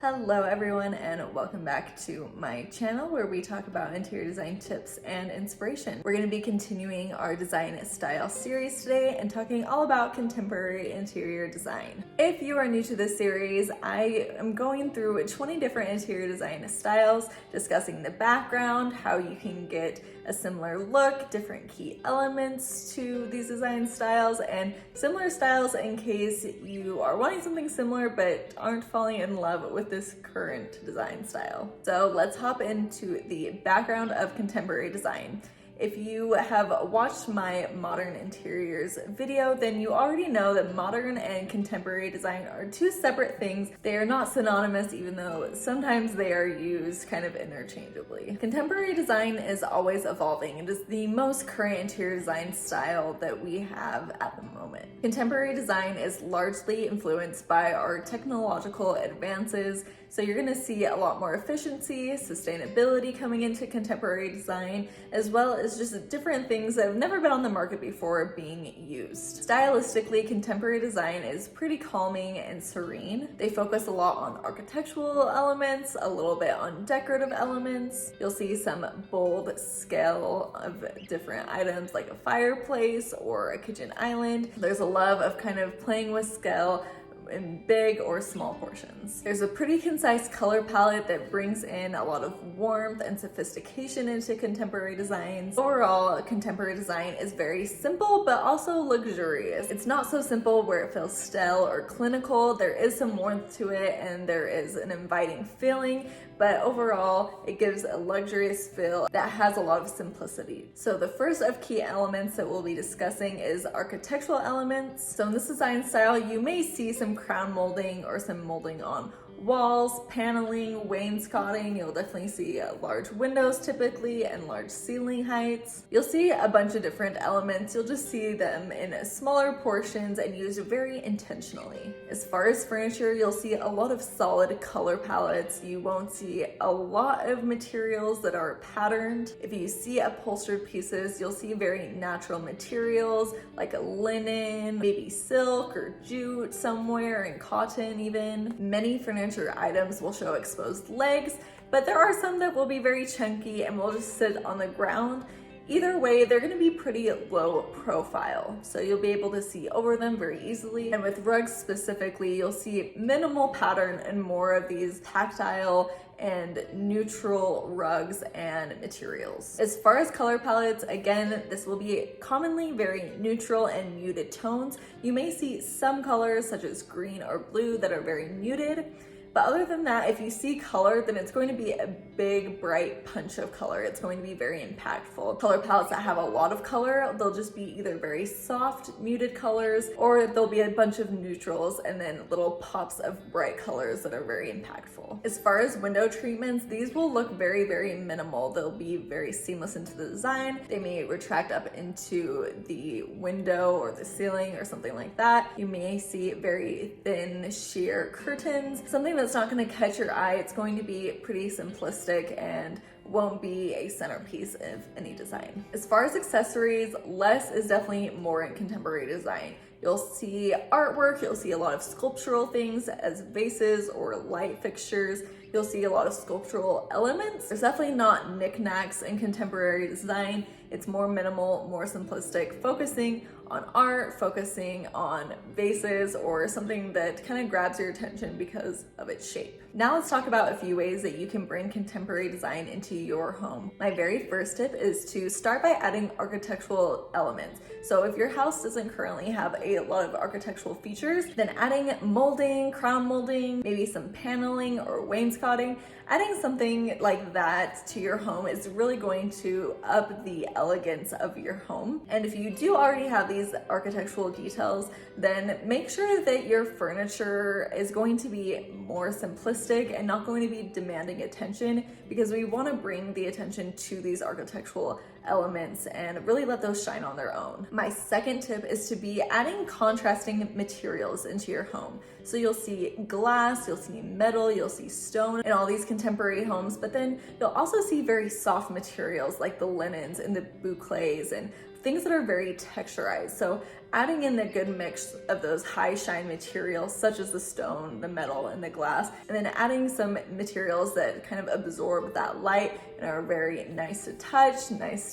Hello everyone and welcome back to my channel where we talk about interior design tips and inspiration. We're going to be continuing our design style series today and talking all about contemporary interior design. If you are new to this series, I am going through 20 different interior design styles, discussing the background, how you can get a similar look, different key elements to these design styles, and similar styles in case you are wanting something similar but aren't falling in love with this current design style. So let's hop into the background of contemporary design. If you have watched my modern interiors video, then you already know that modern and contemporary design are two separate things. They are not synonymous, even though sometimes they are used kind of interchangeably. Contemporary design is always evolving. It is the most current interior design style that we have at the moment. Contemporary design is largely influenced by our technological advances, so you're gonna see a lot more efficiency, sustainability coming into contemporary design, as well as just different things that have never been on the market before being used. Stylistically, contemporary design is pretty calming and serene. They focus a lot on architectural elements, a little bit on decorative elements. You'll see some bold scale of different items like a fireplace or a kitchen island. There's a love of kind of playing with scale in big or small portions. There's a pretty concise color palette that brings in a lot of warmth and sophistication into contemporary designs. Overall, contemporary design is very simple but also luxurious. It's not so simple where it feels stale or clinical. There is some warmth to it and there is an inviting feeling, but overall it gives a luxurious feel that has a lot of simplicity. So the first of key elements that we'll be discussing is architectural elements. So in this design style, you may see some crown molding or some molding on walls, paneling, wainscoting. You'll definitely see large windows typically and large ceiling heights. You'll see a bunch of different elements. You'll just see them in smaller portions and used very intentionally. As far as furniture, you'll see a lot of solid color palettes. You won't see a lot of materials that are patterned. If you see upholstered pieces, you'll see very natural materials like a linen, maybe silk or jute somewhere, and cotton even. Many furniture items will show exposed legs, but there are some that will be very chunky and will just sit on the ground. Either way, they're going to be pretty low profile, so you'll be able to see over them very easily. And with rugs specifically, you'll see minimal pattern and more of these tactile and neutral rugs and materials. As far as color palettes, again, this will be commonly very neutral and muted tones. You may see some colors such as green or blue that are very muted. But other than that, if you see color, then it's going to be a big, bright punch of color. It's going to be very impactful. Color palettes that have a lot of color, they'll just be either very soft, muted colors, or there'll be a bunch of neutrals and then little pops of bright colors that are very impactful. As far as window treatments, these will look very, very minimal. They'll be very seamless into the design. They may retract up into the window or the ceiling or something like that. You may see very thin, sheer curtains, something that's not going to catch your eye. It's going to be pretty simplistic and won't be a centerpiece of any design. As far as accessories, less is definitely more in contemporary design. You'll see artwork, you'll see a lot of sculptural things as vases or light fixtures. You'll see a lot of sculptural elements. There's definitely not knickknacks in contemporary design. It's more minimal, more simplistic, focusing on art, focusing on vases or something that kind of grabs your attention because of its shape. Now let's talk about a few ways that you can bring contemporary design into your home. My very first tip is to start by adding architectural elements. So if your house doesn't currently have a lot of architectural features, then adding molding, crown molding, maybe some paneling or wainscoting, adding something like that to your home is really going to up the elegance of your home. And if you do already have these architectural details, then make sure that your furniture is going to be more simplistic and not going to be demanding attention, because we want to bring the attention to these architectural elements and really let those shine on their own. My second tip is to be adding contrasting materials into your home. So you'll see glass, you'll see metal, you'll see stone in all these contemporary homes, but then you'll also see very soft materials like the linens and the bouclés and things that are very texturized. So adding in the good mix of those high shine materials such as the stone, the metal, and the glass, and then adding some materials that kind of absorb that light and are very nice to touch,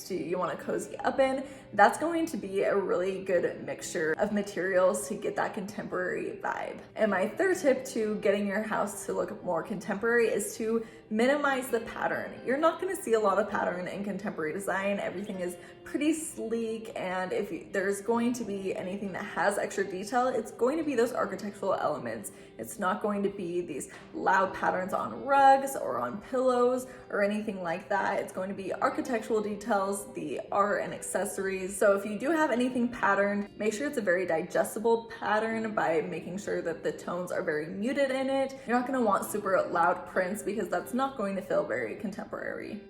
you want to cozy up in. That's going to be a really good mixture of materials to get that contemporary vibe. And my third tip to getting your house to look more contemporary is to minimize the pattern. You're not going to see a lot of pattern in contemporary design. Everything is pretty sleek, and if there's going to be anything that has extra detail, it's going to be those architectural elements. It's not going to be these loud patterns on rugs or on pillows or anything like that. It's going to be architectural details, the art and accessories. So if you do have anything patterned, make sure it's a very digestible pattern by making sure that the tones are very muted in it. You're not going to want super loud prints because that's not going to feel very contemporary.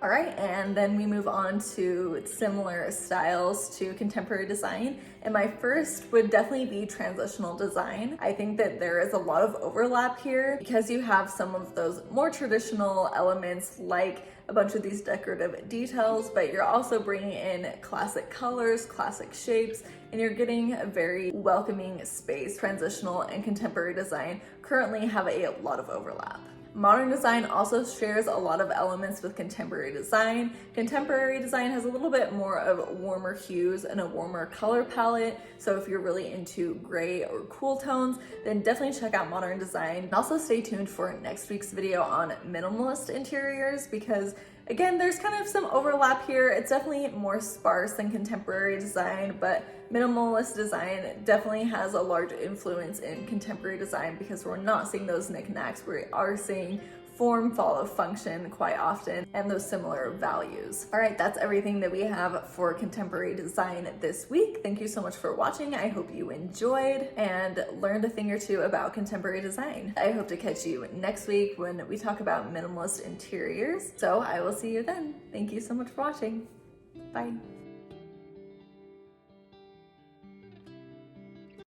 All right, and then we move on to similar styles to contemporary design. And my first would definitely be transitional design. I think that there is a lot of overlap here because you have some of those more traditional elements like a bunch of these decorative details, but you're also bringing in classic colors, classic shapes, and you're getting a very welcoming space. Transitional and contemporary design currently have a lot of overlap. Modern design also shares a lot of elements with contemporary design. Contemporary design has a little bit more of warmer hues and a warmer color palette. So if you're really into gray or cool tones, then definitely check out modern design. And also stay tuned for next week's video on minimalist interiors because again, there's kind of some overlap here. It's definitely more sparse than contemporary design, but minimalist design definitely has a large influence in contemporary design because we're not seeing those knickknacks. We are seeing form follow function quite often and those similar values. All right, that's everything that we have for contemporary design this week. Thank you so much for watching. I hope you enjoyed and learned a thing or two about contemporary design. I hope to catch you next week when we talk about minimalist interiors. So I will see you then. Thank you so much for watching. Bye.